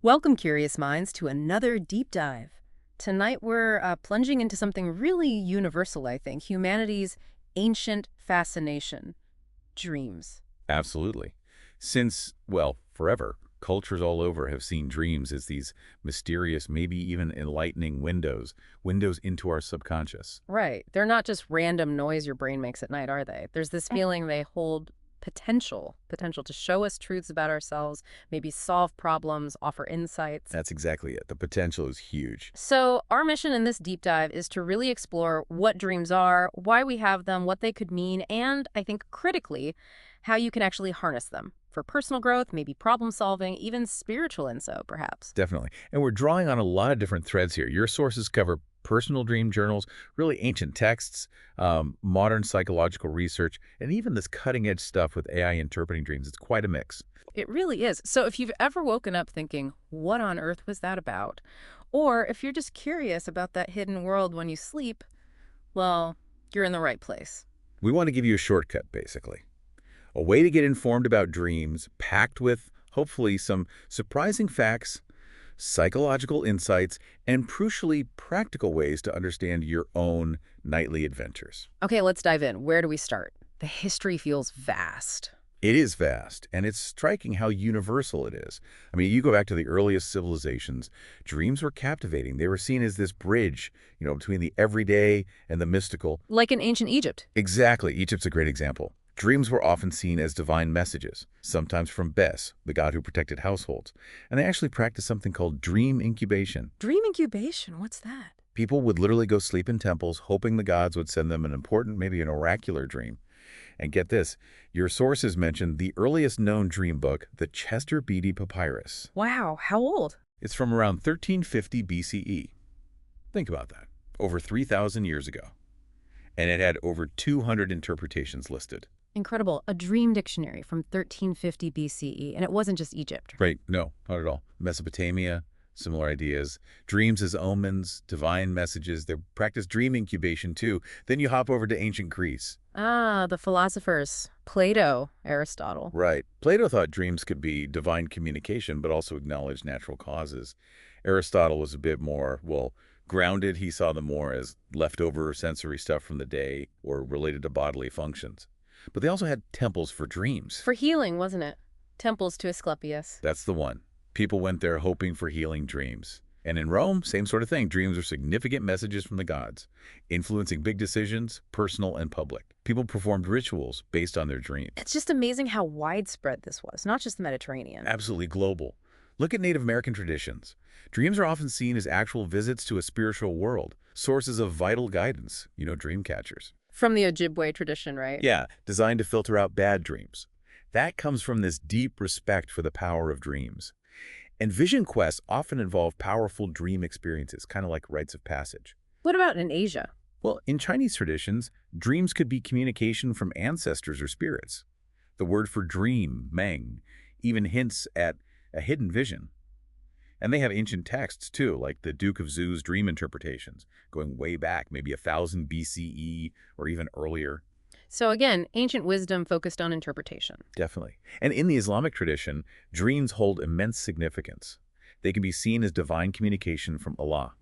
Welcome, curious minds, to another deep dive. Tonight we're plunging into something really universal, I think, humanity's ancient fascination, dreams. Absolutely. Since, well, forever, cultures all over have seen dreams as these mysterious, maybe even enlightening windows into our subconscious. Right. They're not just random noise your brain makes at night, are they? There's this feeling they hold potential to show us truths about ourselves, maybe solve problems, offer insights. That's exactly it. The potential is huge. So, our mission in this deep dive is to really explore what dreams are, why we have them, what they could mean, and I think critically, how you can actually harness them for personal growth, maybe problem solving, even spiritual insight, perhaps. Definitely. And we're drawing on a lot of different threads here. Your sources cover personal dream journals, really ancient texts, modern psychological research, and even this cutting-edge stuff with AI interpreting dreams. It's quite a mix. It really is. So, if you've ever woken up thinking, what on earth was that about? Or if you're just curious about that hidden world when you sleep, well, you're in the right place. We want to give you a shortcut, basically. A way to get informed about dreams, packed with, hopefully, some surprising facts, psychological insights, and crucially, practical ways to understand your own nightly adventures. Okay, let's dive in. Where do we start? The history feels vast. It is vast, and it's striking how universal it is. I mean, you go back to the earliest civilizations, dreams were captivating. They were seen as this bridge, between the everyday and the mystical. Like in ancient Egypt. Exactly. Egypt's a great example. Dreams were often seen as divine messages, sometimes from Bes, the god who protected households. And they actually practiced something called dream incubation. Dream incubation, what's that? People would literally go sleep in temples, hoping the gods would send them an important, maybe an oracular dream. And get this, your sources mention the earliest known dream book, the Chester Beatty Papyrus. Wow, how old? It's from around 1350 BCE. Think about that, over 3,000 years ago. And it had over 200 interpretations listed. Incredible. A dream dictionary from 1350 BCE, and it wasn't just Egypt. Right, no, not at all. Mesopotamia, similar ideas. Dreams as omens, divine messages. They practice dream incubation too. Then you hop over to ancient Greece. Ah, the philosophers. Plato, Aristotle. Right. Plato thought dreams could be divine communication, but also acknowledged natural causes. Aristotle was a bit more, well, grounded. He saw them more as leftover sensory stuff from the day or related to bodily functions. But they also had temples for dreams. For healing, wasn't it? Temples to Asclepius. That's the one. People went there hoping for healing dreams. And in Rome, same sort of thing. Dreams are significant messages from the gods, influencing big decisions, personal and public. People performed rituals based on their dreams. It's just amazing how widespread this was, not just the Mediterranean. Absolutely global. Look at Native American traditions. Dreams are often seen as actual visits to a spiritual world, sources of vital guidance, dream catchers. From the Ojibwe tradition, right? Yeah, designed to filter out bad dreams. That comes from this deep respect for the power of dreams. And vision quests often involve powerful dream experiences, kind of like rites of passage. What about in Asia? Well, in Chinese traditions, dreams could be communication from ancestors or spirits. The word for dream, meng, even hints at a hidden vision. And they have ancient texts, too, like the Duke of Zhu's dream interpretations, going way back, maybe 1000 BCE or even earlier. So again, ancient wisdom focused on interpretation. Definitely. And in the Islamic tradition, dreams hold immense significance. They can be seen as divine communication from Allah.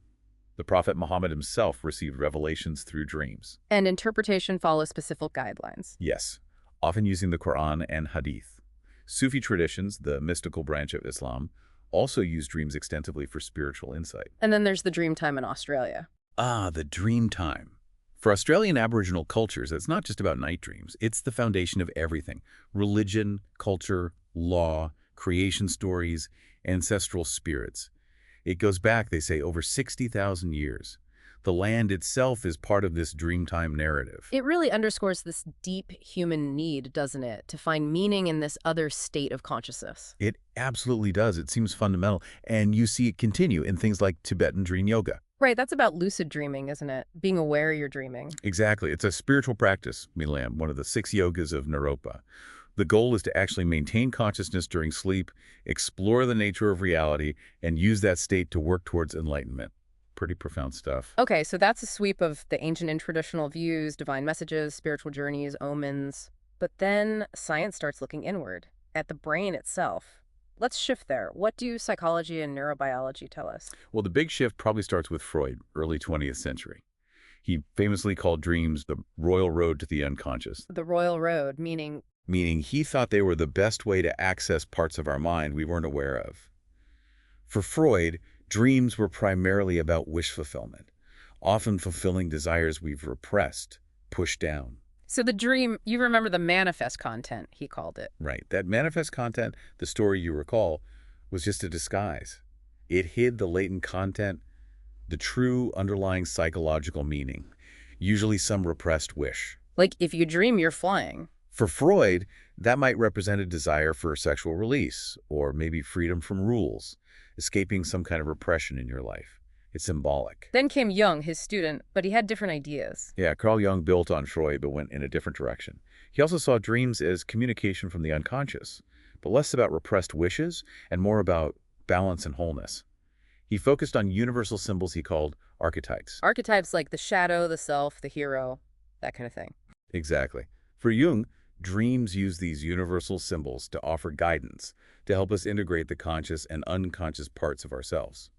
The Prophet Muhammad himself received revelations through dreams. And interpretation follows specific guidelines. Yes, often using the Quran and Hadith. Sufi traditions, the mystical branch of Islam, also use dreams extensively for spiritual insight. And then there's the dream time in Australia. Ah, the dream time. For Australian Aboriginal cultures, it's not just about night dreams. It's the foundation of everything. Religion, culture, law, creation stories, ancestral spirits. It goes back, they say, over 60,000 years. The land itself is part of this dreamtime narrative. It really underscores this deep human need, doesn't it, to find meaning in this other state of consciousness. It absolutely does. It seems fundamental. And you see it continue in things like Tibetan dream yoga. Right, that's about lucid dreaming, isn't it? Being aware you're dreaming. Exactly. It's a spiritual practice, Milam, one of the 6 yogas of Naropa. The goal is to actually maintain consciousness during sleep, explore the nature of reality, and use that state to work towards enlightenment. Pretty profound stuff. Okay, so that's a sweep of the ancient and traditional views, divine messages, spiritual journeys, omens. But then science starts looking inward, at the brain itself. Let's shift there. What do psychology and neurobiology tell us? Well, the big shift probably starts with Freud, early 20th century. He famously called dreams the royal road to the unconscious, The Royal Road, meaning meaning he thought they were the best way to access parts of our mind we weren't aware of. For Freud, dreams were primarily about wish fulfillment, often fulfilling desires we've repressed, pushed down. so the dream, you remember the manifest content, he called it. Right. That manifest content, the story you recall, was just a disguise. It hid the latent content, the true underlying psychological meaning, usually some repressed wish. Like if you dream you're flying. For Freud, that might represent a desire for sexual release, or maybe freedom from rules, escaping some kind of repression in your life. It's symbolic. Then came Jung, his student, but he had different ideas. Yeah, Carl Jung built on Freud but went in a different direction. He also saw dreams as communication from the unconscious, but less about repressed wishes and more about balance and wholeness. He focused on universal symbols he called archetypes. Archetypes like the shadow, the self, the hero, that kind of thing. Exactly. For Jung, dreams use these universal symbols to offer guidance, to help us integrate the conscious and unconscious parts of ourselves.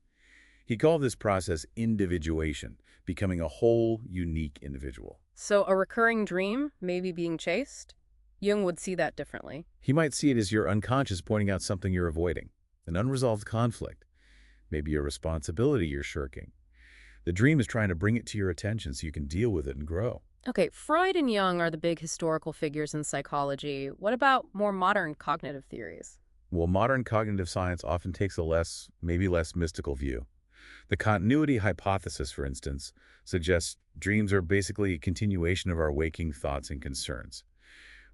He called this process individuation, becoming a whole, unique individual. So a recurring dream, maybe being chased? Jung would see that differently. He might see it as your unconscious pointing out something you're avoiding, an unresolved conflict, maybe a responsibility you're shirking. The dream is trying to bring it to your attention so you can deal with it and grow. Okay, Freud and Jung are the big historical figures in psychology. What about more modern cognitive theories? Well, modern cognitive science often takes a maybe less mystical view. The continuity hypothesis, for instance, suggests dreams are basically a continuation of our waking thoughts and concerns.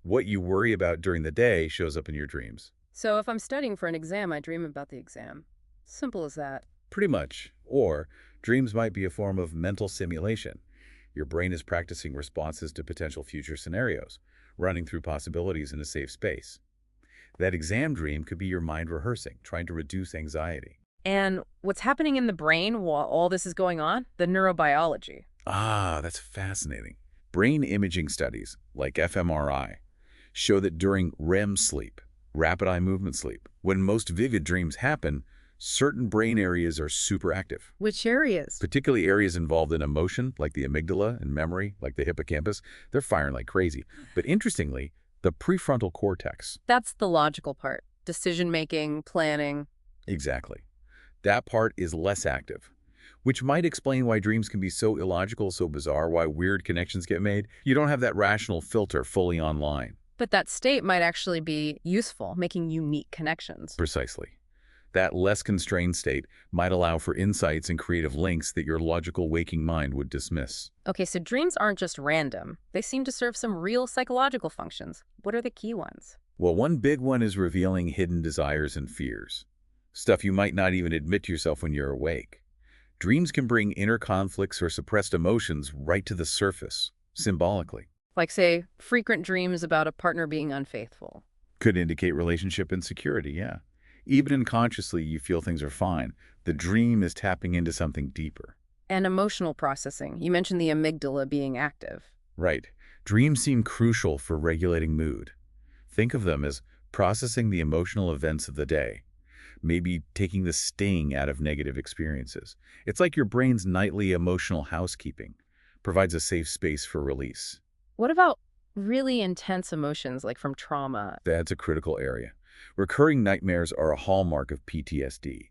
What you worry about during the day shows up in your dreams. So if I'm studying for an exam, I dream about the exam. Simple as that. Pretty much. Or dreams might be a form of mental simulation. Your brain is practicing responses to potential future scenarios, running through possibilities in a safe space. That exam dream could be your mind rehearsing, trying to reduce anxiety. And what's happening in the brain while all this is going on? The neurobiology. Ah, that's fascinating. Brain imaging studies, like fMRI, show that during REM sleep, rapid eye movement sleep, when most vivid dreams happen, certain brain areas are super active. Which areas? Particularly areas involved in emotion, like the amygdala, and memory, like the hippocampus, they're firing like crazy. But interestingly, the prefrontal cortex. That's the logical part. Decision-making, planning. Exactly. That part is less active, which might explain why dreams can be so illogical, so bizarre, why weird connections get made. You don't have that rational filter fully online. But that state might actually be useful, making unique connections. Precisely. That less constrained state might allow for insights and creative links that your logical waking mind would dismiss. Okay, so dreams aren't just random. They seem to serve some real psychological functions. What are the key ones? Well, one big one is revealing hidden desires and fears. Stuff you might not even admit to yourself when you're awake. Dreams can bring inner conflicts or suppressed emotions right to the surface, symbolically. Like, say, frequent dreams about a partner being unfaithful. Could indicate relationship insecurity, yeah. Even unconsciously, you feel things are fine. The dream is tapping into something deeper. And emotional processing. You mentioned the amygdala being active. Right. Dreams seem crucial for regulating mood. Think of them as processing the emotional events of the day, maybe taking the sting out of negative experiences. It's like your brain's nightly emotional housekeeping, provides a safe space for release. What about really intense emotions, like from trauma? That's a critical area. Recurring nightmares are a hallmark of PTSD.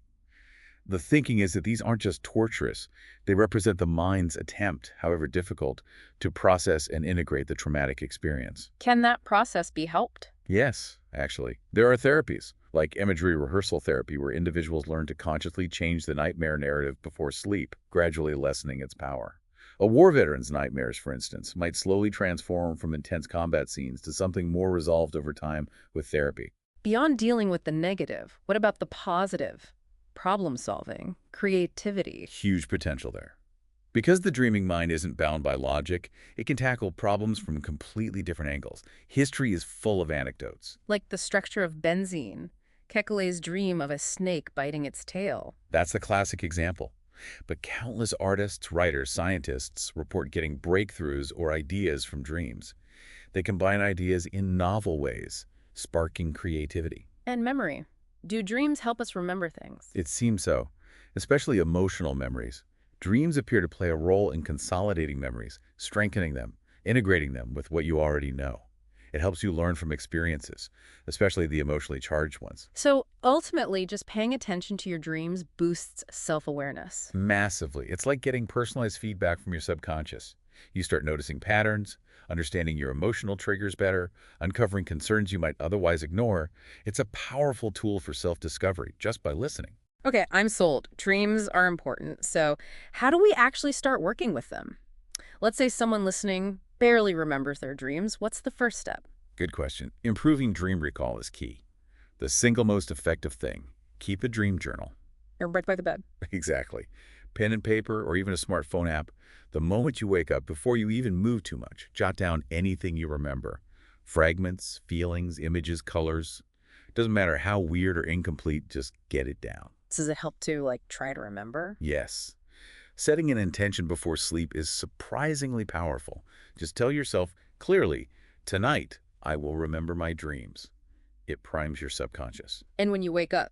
The thinking is that these aren't just torturous. They represent the mind's attempt, however difficult, to process and integrate the traumatic experience. Can that process be helped? Yes, actually. There are therapies, like imagery rehearsal therapy, where individuals learn to consciously change the nightmare narrative before sleep, gradually lessening its power. A war veteran's nightmares, for instance, might slowly transform from intense combat scenes to something more resolved over time with therapy. Beyond dealing with the negative, what about the positive? Problem solving, creativity. Huge potential there. Because the dreaming mind isn't bound by logic, it can tackle problems from completely different angles. History is full of anecdotes. Like the structure of benzene, Kekule's dream of a snake biting its tail. That's the classic example. But countless artists, writers, scientists report getting breakthroughs or ideas from dreams. They combine ideas in novel ways, sparking creativity. And memory. Do dreams help us remember things? It seems so, especially emotional memories. Dreams appear to play a role in consolidating memories, strengthening them, integrating them with what you already know. It helps you learn from experiences, especially the emotionally charged ones. So ultimately, just paying attention to your dreams boosts self-awareness. Massively. It's like getting personalized feedback from your subconscious. You start noticing patterns, understanding your emotional triggers better, uncovering concerns you might otherwise ignore. It's a powerful tool for self-discovery just by listening. Okay, I'm sold. Dreams are important. So how do we actually start working with them? Let's say someone listening barely remembers their dreams. What's the first step? Good question. Improving dream recall is key. The single most effective thing. Keep a dream journal. Or right by the bed. Exactly. Pen and paper or even a smartphone app. The moment you wake up, before you even move too much, jot down anything you remember. Fragments, feelings, images, colors. Doesn't matter how weird or incomplete, just get it down. Does it help to, like, try to remember? Yes. Setting an intention before sleep is surprisingly powerful. Just tell yourself clearly, tonight I will remember my dreams. It primes your subconscious. And when you wake up,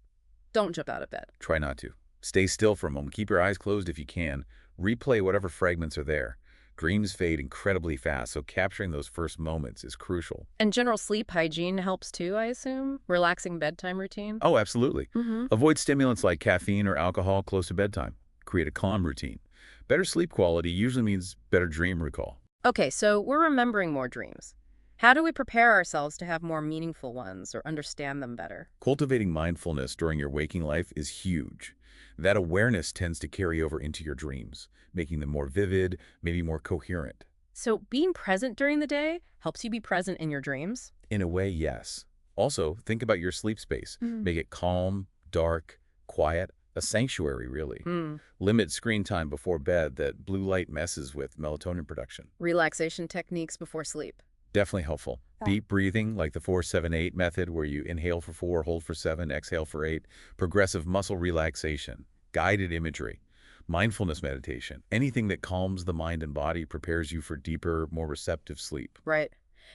don't jump out of bed. Try not to. Stay still for a moment. Keep your eyes closed if you can. Replay whatever fragments are there. Dreams fade incredibly fast, so capturing those first moments is crucial. And general sleep hygiene helps too, I assume? Relaxing bedtime routine? Oh, absolutely. Mm-hmm. Avoid stimulants like caffeine or alcohol close to bedtime. Create a calm routine. Better sleep quality usually means better dream recall. Okay, so we're remembering more dreams. How do we prepare ourselves to have more meaningful ones or understand them better? Cultivating mindfulness during your waking life is huge. That awareness tends to carry over into your dreams, making them more vivid, maybe more coherent. So being present during the day helps you be present in your dreams? In a way, yes. Also, think about your sleep space. Mm. Make it calm, dark, quiet, a sanctuary, really. Hmm. Limit screen time before bed. That blue light messes with melatonin production. Relaxation techniques before sleep. Definitely helpful. Yeah. Deep breathing, like the 4-7-8 method, where you inhale for 4, hold for 7, exhale for 8. Progressive muscle relaxation. Guided imagery. Mindfulness meditation. Anything that calms the mind and body prepares you for deeper, more receptive sleep. Right.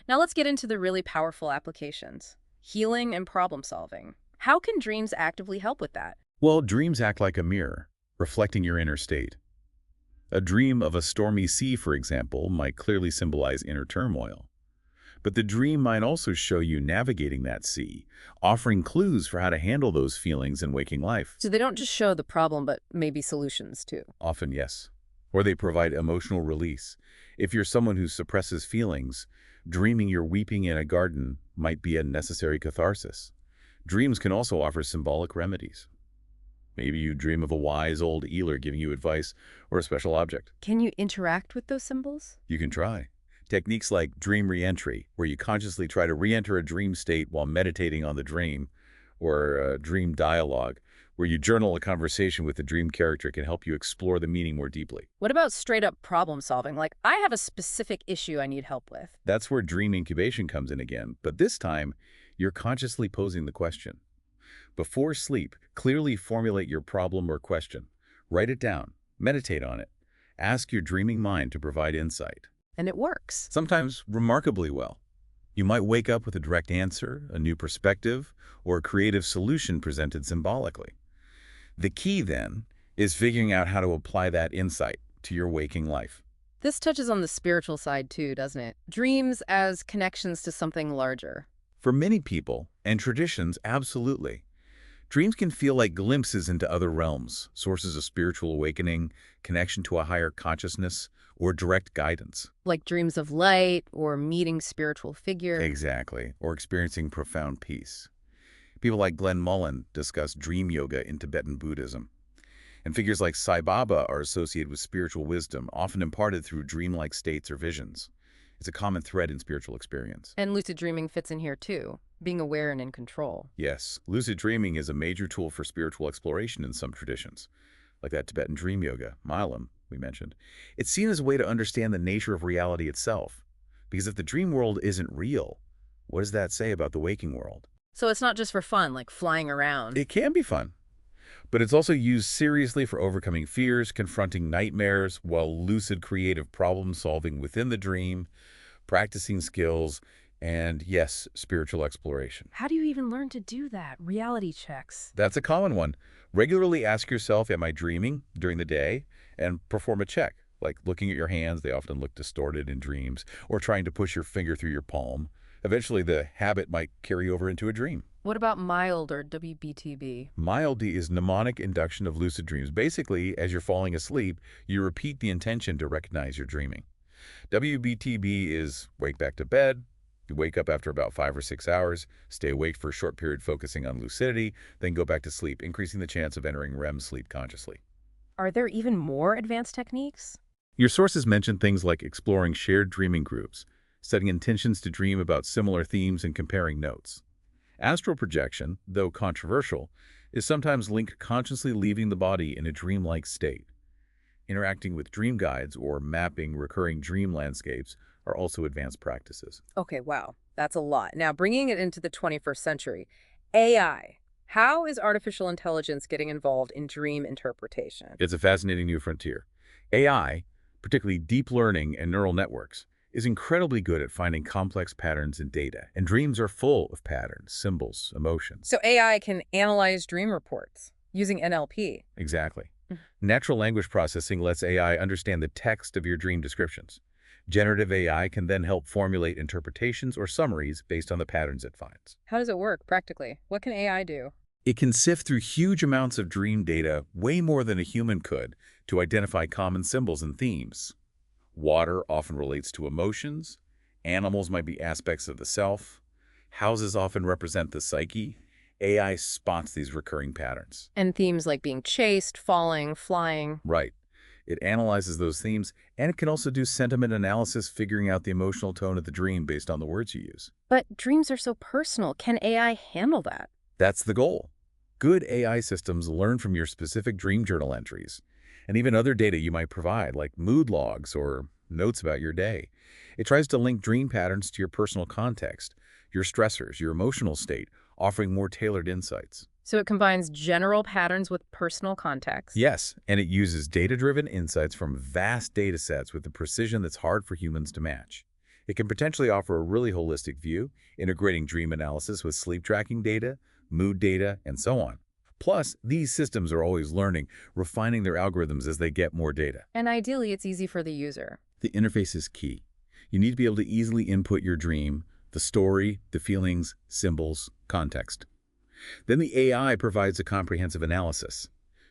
Now let's get into the really powerful applications. Healing and problem solving. How can dreams actively help with that? Well, dreams act like a mirror, reflecting your inner state. A dream of a stormy sea, for example, might clearly symbolize inner turmoil. But the dream might also show you navigating that sea, offering clues for how to handle those feelings in waking life. So they don't just show the problem, but maybe solutions too. Often, yes. Or they provide emotional release. If you're someone who suppresses feelings, dreaming you're weeping in a garden might be a necessary catharsis. Dreams can also offer symbolic remedies. Maybe you dream of a wise old healer giving you advice or a special object. Can you interact with those symbols? You can try. Techniques like dream reentry, where you consciously try to re-enter a dream state while meditating on the dream, or dream dialogue, where you journal a conversation with the dream character, can help you explore the meaning more deeply. What about straight up problem solving? Like, I have a specific issue I need help with. That's where dream incubation comes in again, but this time, you're consciously posing the question. Before sleep, clearly formulate your problem or question. Write it down. Meditate on it. Ask your dreaming mind to provide insight. And it works. Sometimes remarkably well. You might wake up with a direct answer, a new perspective, or a creative solution presented symbolically. The key, then, is figuring out how to apply that insight to your waking life. This touches on the spiritual side too, doesn't it? Dreams as connections to something larger. For many people and traditions, absolutely. Dreams can feel like glimpses into other realms, sources of spiritual awakening, connection to a higher consciousness, or direct guidance. Like dreams of light or meeting spiritual figure. Exactly, or experiencing profound peace. People like Glenn Mullen discuss dream yoga in Tibetan Buddhism. And figures like Sai Baba are associated with spiritual wisdom, often imparted through dreamlike states or visions. It's a common thread in spiritual experience. And lucid dreaming fits in here too, being aware and in control. Yes, lucid dreaming is a major tool for spiritual exploration in some traditions, like that Tibetan dream yoga, Milam, we mentioned. It's seen as a way to understand the nature of reality itself. Because if the dream world isn't real, what does that say about the waking world? So it's not just for fun, like flying around. It can be fun, but it's also used seriously for overcoming fears, confronting nightmares, while lucid creative problem solving within the dream, practicing skills, and yes, spiritual exploration. How do you even learn to do that? Reality checks. That's a common one. Regularly ask yourself, am I dreaming during the day? And perform a check, like looking at your hands. They often look distorted in dreams, or trying to push your finger through your palm. Eventually, the habit might carry over into a dream. What about mild or WBTB? Mild is mnemonic induction of lucid dreams. Basically, as you're falling asleep, you repeat the intention to recognize you're dreaming. WBTB is wake back to bed. You wake up after about 5 or 6 hours, stay awake for a short period focusing on lucidity, then go back to sleep, increasing the chance of entering REM sleep consciously. Are there even more advanced techniques? Your sources mention things like exploring shared dreaming groups, setting intentions to dream about similar themes, and comparing notes. Astral projection, though controversial, is sometimes linked to consciously leaving the body in a dreamlike state. Interacting with dream guides or mapping recurring dream landscapes are also advanced practices. Okay, wow. That's a lot. Now, bringing it into the 21st century, AI. How is artificial intelligence getting involved in dream interpretation? It's a fascinating new frontier. AI, particularly deep learning and neural networks, is incredibly good at finding complex patterns in data, and dreams are full of patterns, symbols, emotions. So AI can analyze dream reports using NLP. Exactly. Mhm. Natural language processing lets AI understand the text of your dream descriptions. Generative AI can then help formulate interpretations or summaries based on the patterns it finds. How does it work practically? What can AI do? It can sift through huge amounts of dream data, way more than a human could, to identify common symbols and themes. Water often relates to emotions. Animals might be aspects of the self. Houses often represent the psyche. AI spots these recurring patterns. And themes like being chased, falling, flying. Right. It analyzes those themes, and it can also do sentiment analysis, figuring out the emotional tone of the dream based on the words you use. But dreams are so personal. Can AI handle that? That's the goal. Good AI systems learn from your specific dream journal entries, and even other data you might provide, like mood logs or notes about your day. It tries to link dream patterns to your personal context, your stressors, your emotional state, offering more tailored insights. So it combines general patterns with personal context. Yes, and it uses data-driven insights from vast data sets with a precision that's hard for humans to match. It can potentially offer a really holistic view, integrating dream analysis with sleep tracking data, mood data, and so on. Plus, these systems are always learning, refining their algorithms as they get more data. And ideally, it's easy for the user. The interface is key. You need to be able to easily input your dream, the story, the feelings, symbols, context. Then the AI provides a comprehensive analysis,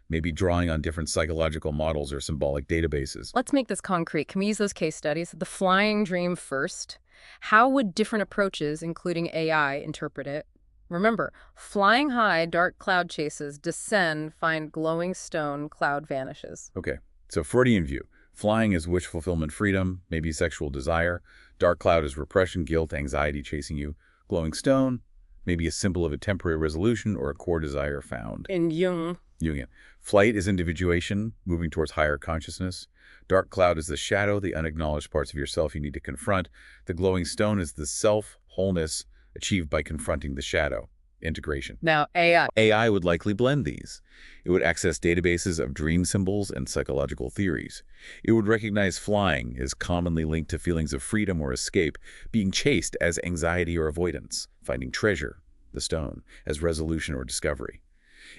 maybe drawing on different psychological models or symbolic databases. Let's make this concrete. Can we use those case studies? The flying dream first. How would different approaches, including AI, interpret it? Remember, flying high, dark cloud chases, descend, find glowing stone, cloud vanishes. Okay, so Freudian view. Flying is wish fulfillment, freedom, maybe sexual desire. Dark cloud is repression, guilt, anxiety chasing you. Glowing stone, maybe a symbol of a temporary resolution or a core desire found. In Jung. Jungian. Flight is individuation, moving towards higher consciousness. Dark cloud is the shadow, the unacknowledged parts of yourself you need to confront. The glowing stone is the self, wholeness, achieved by confronting the shadow, integration. Now, AI. AI would likely blend these. It would access databases of dream symbols and psychological theories. It would recognize flying as commonly linked to feelings of freedom or escape, being chased as anxiety or avoidance, finding treasure, the stone, as resolution or discovery.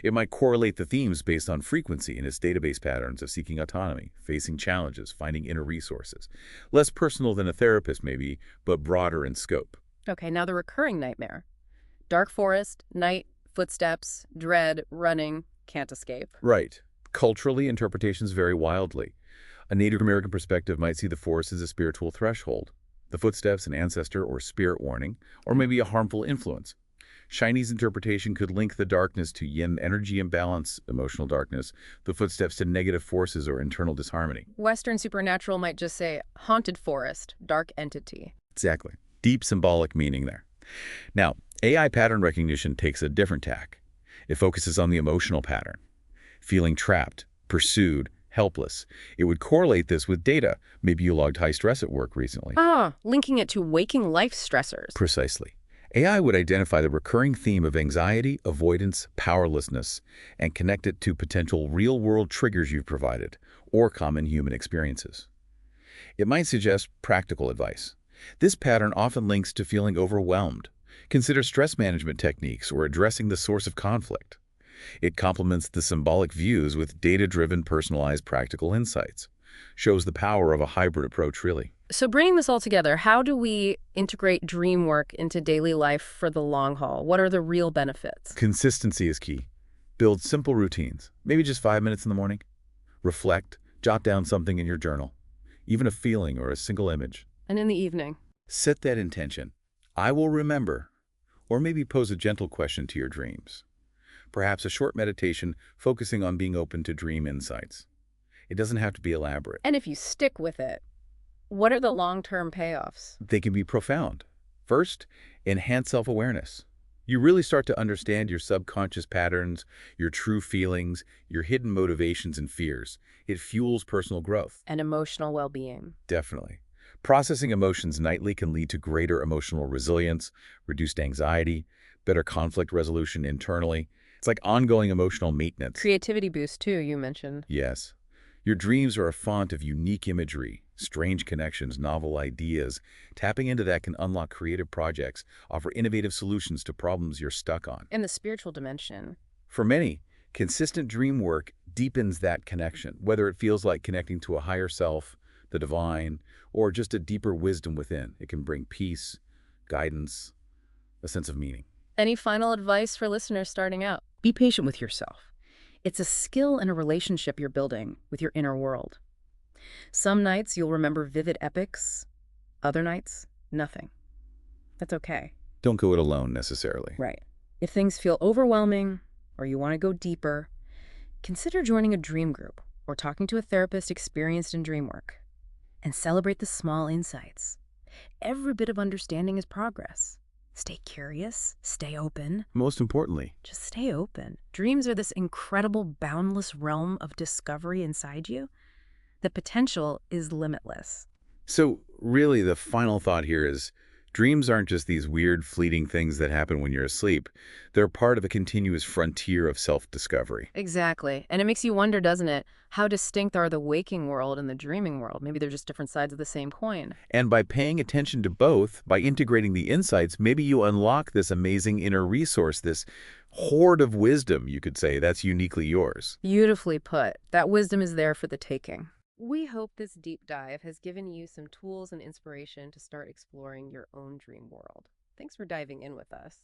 It might correlate the themes based on frequency in its database patterns of seeking autonomy, facing challenges, finding inner resources. Less personal than a therapist maybe, but broader in scope. Okay, now the recurring nightmare. Dark forest, night, footsteps, dread, running, can't escape. Right. Culturally, interpretations vary wildly. A Native American perspective might see the forest as a spiritual threshold, the footsteps an ancestor or spirit warning, or maybe a harmful influence. Chinese interpretation could link the darkness to yin energy imbalance, emotional darkness, the footsteps to negative forces or internal disharmony. Western supernatural might just say haunted forest, dark entity. Exactly. Deep symbolic meaning there. Now, AI pattern recognition takes a different tack. It focuses on the emotional pattern. Feeling trapped, pursued, helpless. It would correlate this with data. Maybe you logged high stress at work recently. Linking it to waking life stressors. Precisely. AI would identify the recurring theme of anxiety, avoidance, powerlessness, and connect it to potential real-world triggers you've provided or common human experiences. It might suggest practical advice. This pattern often links to feeling overwhelmed. Consider stress management techniques or addressing the source of conflict. It complements the symbolic views with data-driven, personalized, practical insights. Shows the power of a hybrid approach, really. So bringing this all together, how do we integrate dream work into daily life for the long haul? What are the real benefits? Consistency is key. Build simple routines, maybe just 5 minutes in the morning. Reflect, jot down something in your journal, even a feeling or a single image. And in the evening? Set that intention. I will remember. Or maybe pose a gentle question to your dreams. Perhaps a short meditation focusing on being open to dream insights. It doesn't have to be elaborate. And if you stick with it, what are the long-term payoffs? They can be profound. First, enhance self-awareness. You really start to understand your subconscious patterns, your true feelings, your hidden motivations and fears. It fuels personal growth. And emotional well-being. Definitely. Processing emotions nightly can lead to greater emotional resilience, reduced anxiety, better conflict resolution internally. It's like ongoing emotional maintenance. Creativity boost, too, you mentioned. Yes. Your dreams are a font of unique imagery, strange connections, novel ideas. Tapping into that can unlock creative projects, offer innovative solutions to problems you're stuck on. And the spiritual dimension. For many, consistent dream work deepens that connection, whether it feels like connecting to a higher self, the divine, or just a deeper wisdom within. It can bring peace, guidance, a sense of meaning. Any final advice for listeners starting out? Be patient with yourself. It's a skill and a relationship you're building with your inner world. Some nights you'll remember vivid epics, other nights, nothing. That's okay. Don't go it alone necessarily. Right. If things feel overwhelming or you want to go deeper, consider joining a dream group or talking to a therapist experienced in dream work. And celebrate the small insights. Every bit of understanding is progress. Stay curious, stay open. Most importantly, Just stay open. Dreams are this incredible, boundless realm of discovery inside you. The potential is limitless. so really the final thought here is dreams aren't just these weird, fleeting things that happen when you're asleep. They're part of a continuous frontier of self-discovery. Exactly. And it makes you wonder, doesn't it? How distinct are the waking world and the dreaming world? Maybe they're just different sides of the same coin. And by paying attention to both, by integrating the insights, maybe you unlock this amazing inner resource, this hoard of wisdom, you could say, that's uniquely yours. Beautifully put. That wisdom is there for the taking. We hope this deep dive has given you some tools and inspiration to start exploring your own dream world. Thanks for diving in with us.